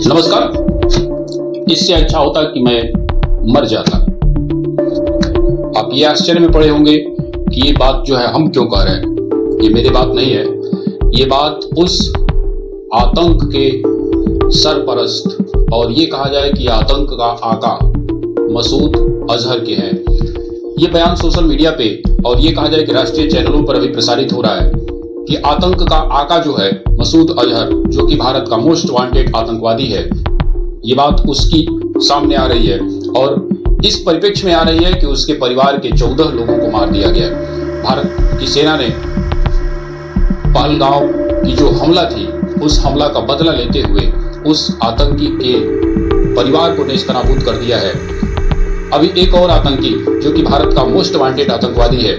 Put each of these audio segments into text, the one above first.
नमस्कार। इससे अच्छा होता कि मैं मर जाता। आप ये आश्चर्य में पड़े होंगे कि ये बात जो है हम क्यों कह रहे हैं। ये मेरी बात नहीं है, ये बात उस आतंक के सरपरस्त और ये कहा जाए कि आतंक का आका मसूद अजहर के हैं। ये बयान सोशल मीडिया पे और ये कहा जाए कि राष्ट्रीय चैनलों पर अभी प्रसारित हो रहा है कि आतंक का आका जो है मसूद अजहर, जो कि भारत का मोस्ट वांटेड आतंकवादी है, ये बात उसकी सामने आ रही है और इस परिप्रेक्ष्य में आ रही है कि उसके परिवार के 14 लोगों को मार दिया गया है। भारत की सेना ने पहलगांव की जो हमला थी उस हमला का बदला लेते हुए उस आतंकी के परिवार को नेस्तनाबूद कर दिया है। अभी एक और आतंकी जो कि भारत का मोस्ट वांटेड आतंकवादी है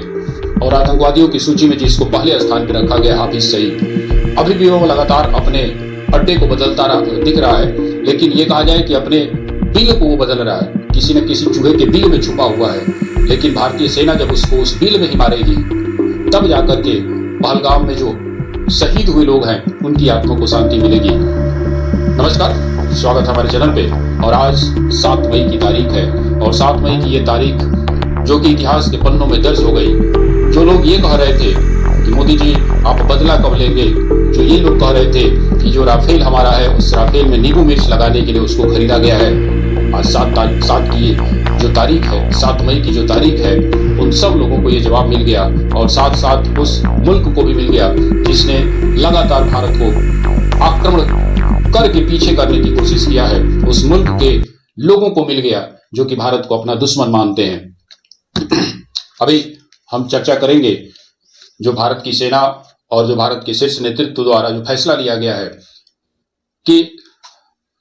और आतंकवादियों की सूची में जिसको पहले स्थान पर रखा गया, हाफिज सईद, अभी भी वो लगातार अपने अड्डे को बदलता दिख रहा है। लेकिन ये कहा जाए कि अपने बिल को वो बदल रहा है, किसी न किसी चूहे के बिल में छुपा हुआ है। लेकिन भारतीय सेना जब उसको उस बिल में ही मारेगी तब जाकर के पहलगाम में जो शहीद हुए लोग हैं उनकी आत्मा को शांति मिलेगी। नमस्कार, स्वागत है हमारे चैनल पे। और आज 7 मई की तारीख है और 7 मई की ये तारीख जो कि इतिहास के पन्नों में दर्ज हो गई। जो लोग ये कह रहे थे कि मोदी जी आप बदला कब लेंगे, जो ये लोग कह रहे थे कि जो राफेल हमारा है उस राफेल में नींबू मिर्च लगाने के लिए उसको खरीदा गया है, आज 7 की जो तारीख है, 7 मई की जो तारीख है, उन सब लोगों को ये जवाब मिल गया और साथ साथ उस मुल्क को भी मिल गया जिसने लगातार भारत को आक्रमण करके पीछे करने की कोशिश किया है। उस मुल्क के लोगों को मिल गया जो कि भारत को अपना दुश्मन मानते हैं। अभी हम चर्चा करेंगे जो भारत की सेना और जो भारत के शीर्ष नेतृत्व द्वारा जो फैसला लिया गया है कि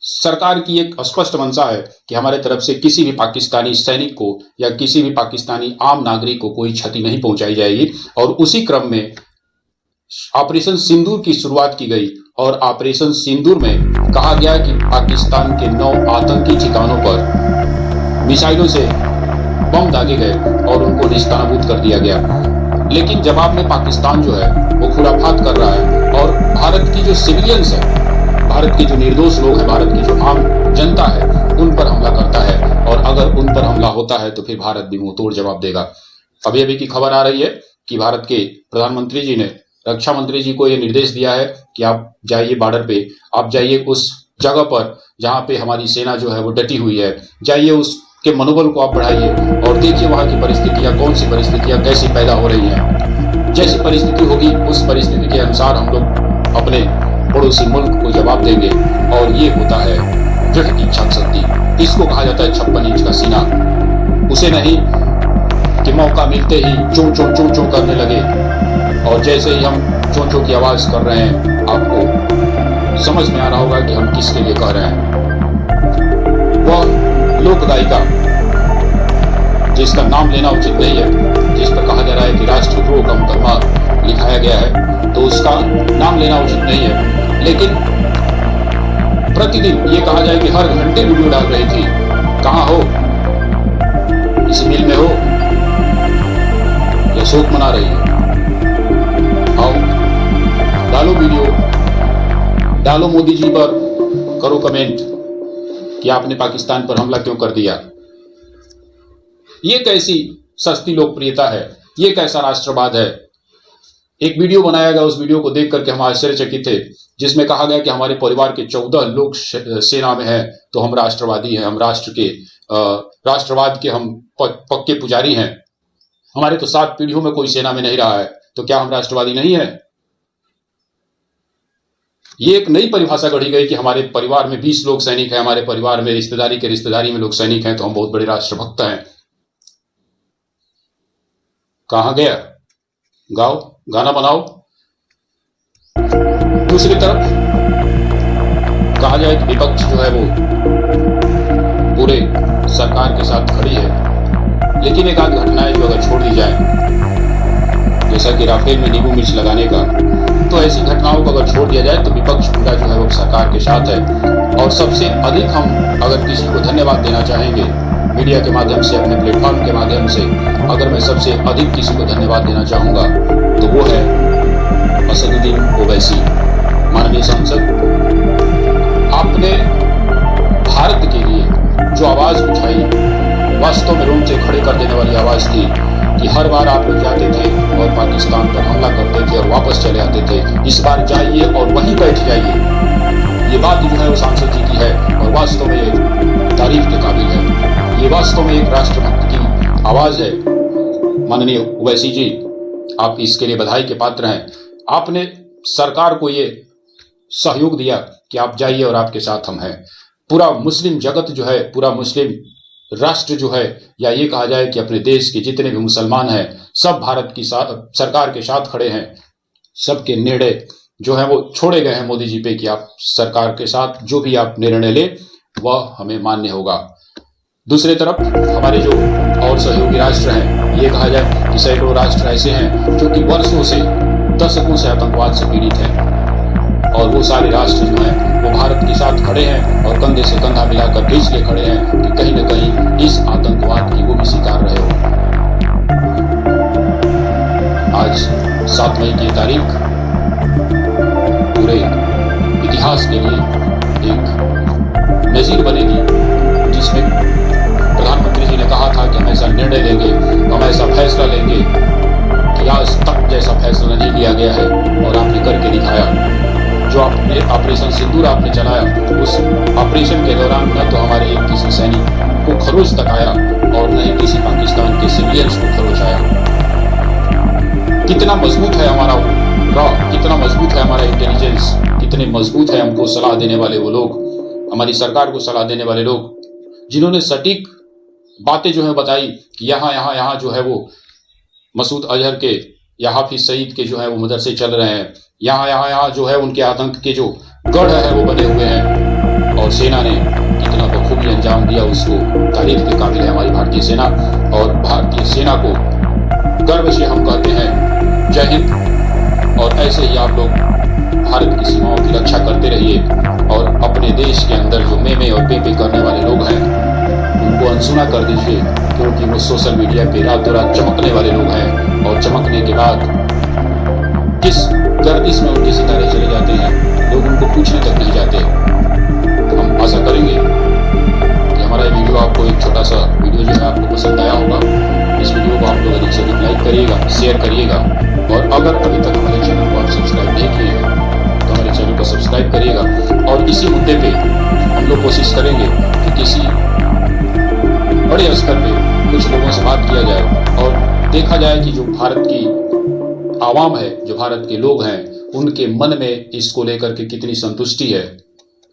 सरकार की एक स्पष्ट मंशा है कि हमारे तरफ से किसी भी पाकिस्तानी सैनिक को या किसी भी पाकिस्तानी आम नागरिक को कोई क्षति नहीं पहुंचाई जाएगी। और उसी क्रम में ऑपरेशन सिंदूर की शुरुआत की गई और ऑपरेशन सिंदूर में कहा गया कि पाकिस्तान के 9 आतंकी ठिकानों पर मिसाइलों से बम दागे गए और उनको निस्तानाबूद कर दिया गया। लेकिन जवाब में पाकिस्तान जो है वो खुराफात कर रहा है और भारत की जो सिविलियंस है, भारत के जो निर्दोष लोग हैं, भारत की जो आम जनता है, उन पर हमला करता है। और अगर उन पर हमला होता है तो फिर भारत भी मुंह तोड़ जवाब देगा। अभी अभी की खबर आ रही है कि भारत के प्रधानमंत्री जी ने रक्षा मंत्री जी को यह निर्देश दिया है कि आप जाइए बॉर्डर पे, आप जाइए उस जगह पर जहां पे हमारी सेना जो है वो डटी हुई है, जाइए उसके मनोबल को आप बढ़ाइए और देखिए वहां की परिस्थितियां, कौन सी परिस्थितियां कैसी पैदा हो रही हैं। जैसी परिस्थिति होगी उस परिस्थिति के अनुसार हम लोग अपने पड़ोसी मुल्क को जवाब देंगे। और ये होता है दृढ़ इच्छा शक्ति। इसको कहा जाता है 56 इंच का सीना। उसे नहीं कि मौका मिलते ही चों चों चों चों करने लगे और जैसे ही हम चों चों की आवाज कर रहे हैं आपको समझ में आ रहा होगा कि हम किसके लिए कह रहे हैं। वह लोक गायिका जिसका नाम लेना उचित नहीं है, जिस पर कहा जा रहा है कि राष्ट्रद्रोह का मुकदमा लिखाया गया है, तो उसका नाम लेना उचित नहीं है। लेकिन प्रतिदिन ये कहा जाए कि हर घंटे वीडियो डाल रही थी। कहाँ हो? इस मिल में हो या शोक मना रही है? आओ डालो वीडियो, डालो मोदी जी पर, करो कमेंट कि आपने पाकिस्तान पर हमला क्यों कर दिया। ये कैसी सस्ती लोकप्रियता है, ये कैसा राष्ट्रवाद है। एक वीडियो बनाया गया, उस वीडियो को देख करके हम आश्चर्यचकित थे, जिसमें कहा गया कि हमारे परिवार के 14 लोग सेना में हैं तो हम राष्ट्रवादी हैं, हम राष्ट्रवाद के हम पक्के पुजारी हैं। हमारे तो 7 पीढ़ियों में कोई सेना में नहीं रहा है, तो क्या हम राष्ट्रवादी नहीं है? ये एक नई परिभाषा गढ़ी गई कि हमारे परिवार में 20 लोग सैनिक हैं, हमारे परिवार में रिश्तेदारी के रिश्तेदारी में लोग सैनिक हैं तो हम बहुत बड़े राष्ट्रभक्त हैं। कहां गया? गाओ, गाना बनाओ। दूसरी तरफ कहा जाए कि विपक्ष जो है वो पूरे सरकार के साथ खड़ी है। लेकिन एक आध घटनाएं जो अगर छोड़ दी जाए, जैसा कि राफेल में नींबू मिर्च लगाने का, तो ऐसी घटनाओं को अगर छोड़ दिया जाए तो विपक्ष पूरा जो है वो सरकार के साथ है। और सबसे अधिक हम अगर किसी को धन्यवाद देना चाहेंगे मीडिया के माध्यम से, अपने प्लेटफॉर्म के माध्यम से, अगर मैं सबसे अधिक किसी को धन्यवाद देना चाहूंगा तो वो है असदुद्दीन ओवैसी, माननीय सांसद। आपने कर देने वाली आवाज़ थी कि हर बार आप लोग जाते थे और पाकिस्तान पर हमला करते थे और वापस चले आते थे, इस बार जाइए और वहीं बैठ जाइए। ये बात जो है वो सांसद जी की है और वास्तव में ये तारीफ के काबिल है। ये वास्तव में एक राष्ट्रभक्त की आवाज़ है। माननीय ओवैसी जी, आप इसके लिए बधाई के पात्र हैं। आपने सरकार को ये सहयोग दिया कि आप जाइए और आपके साथ हम हैं। पूरा मुस्लिम जगत जो है, पूरा मुस्लिम राष्ट्र जो है, या ये कहा जाए कि अपने देश के जितने भी मुसलमान हैं, सब भारत की सरकार के साथ खड़े हैं। सबके निर्णय जो है वो छोड़े गए हैं मोदी जी पे कि आप सरकार के साथ जो भी आप निर्णय ले वह हमें मान्य होगा। दूसरी तरफ हमारे जो और सहयोगी राष्ट्र हैं, ये कहा जाए कि सैकड़ों राष्ट्र ऐसे हैं जो कि वर्षों से, दशकों से आतंकवाद से पीड़ित हैं, और वो सारे राष्ट्र जो हैं वो भारत के साथ खड़े हैं और कंधे से कंधा मिलाकर इसलिए खड़े हैं कि कहीं न कहीं इस आतंकवाद की वो भी शिकार रहे हो। आज 7 मई की तारीख पूरे इतिहास के लिए एक नजीर बनेगी, जिसमें प्रधानमंत्री जी ने कहा था कि हम ऐसा निर्णय लेंगे, हम ऐसा फैसला लेंगे कि आज तक जैसा फैसला नहीं लिया गया है, और आपने करके दिखाया। जो आपने ऑपरेशन सिंदूर आपने चलाया, उस ऑपरेशन के दौरान न तो हमारे एक किसी सैनिक को खरोच तक आया और न ही किसी पाकिस्तान के सिविलियंस को खरोच आया। कितना मजबूत है हमारा रॉ, कितना मजबूत है हमारा इंटेलिजेंस, कितने मजबूत है हमको सलाह देने वाले वो लोग, हमारी सरकार को सलाह देने वाले लोग, जिन्होंने सटीक बातें जो है बताई कि यहाँ जो है वो मसूद अजहर के या हाफिज सईद के जो है वो मदरसे चल रहे हैं, यहाँ जो है उनके आतंक के जो गढ़ है वो बने हुए हैं, और सेना ने कितना बखूबी अंजाम दिया, उसको तारीफ के काबिल है हमारी भारतीय सेना। और भारतीय सेना को गर्व से हम कहते हैं जय हिंद। और ऐसे ही आप लोग भारत की सीमाओं की रक्षा करते रहिए, और अपने देश के अंदर जो मेमे और पेपे करने वाले लोग हैं उनको अनसुना कर दीजिए, क्योंकि वो सोशल मीडिया पे रातों रात चमकने वाले लोग हैं, और चमकने के बाद किस गर्दिश में उनके सितारे चले जाते हैं, लोग उनको पूछने तक नहीं जाते। तो हम आशा करेंगे कि हमारा ये वीडियो आपको, एक छोटा सा वीडियो जो है आपको पसंद आया होगा। इस वीडियो को आप लोग अधिक से अधिक लाइक करिएगा, शेयर करिएगा, और अगर अभी तक हमारे चैनल को आप सब्सक्राइब नहीं किए हैं तो हमारे चैनल को सब्सक्राइब करिएगा। और इसी मुद्दे पे हम लोग कोशिश करेंगे कि किसी बड़े स्तर पे कुछ लोगों से बात किया जाए और देखा जाए कि जो भारत की आवाम है, जो भारत के लोग हैं, उनके मन में इसको लेकर के कितनी संतुष्टि है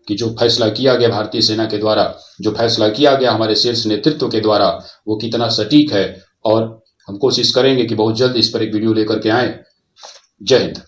कि जो फैसला किया गया भारतीय सेना के द्वारा, जो फैसला किया गया हमारे शीर्ष नेतृत्व के द्वारा, वो कितना सटीक है। और हम कोशिश करेंगे कि बहुत जल्द इस पर एक वीडियो लेकर के आएं। जय हिंद।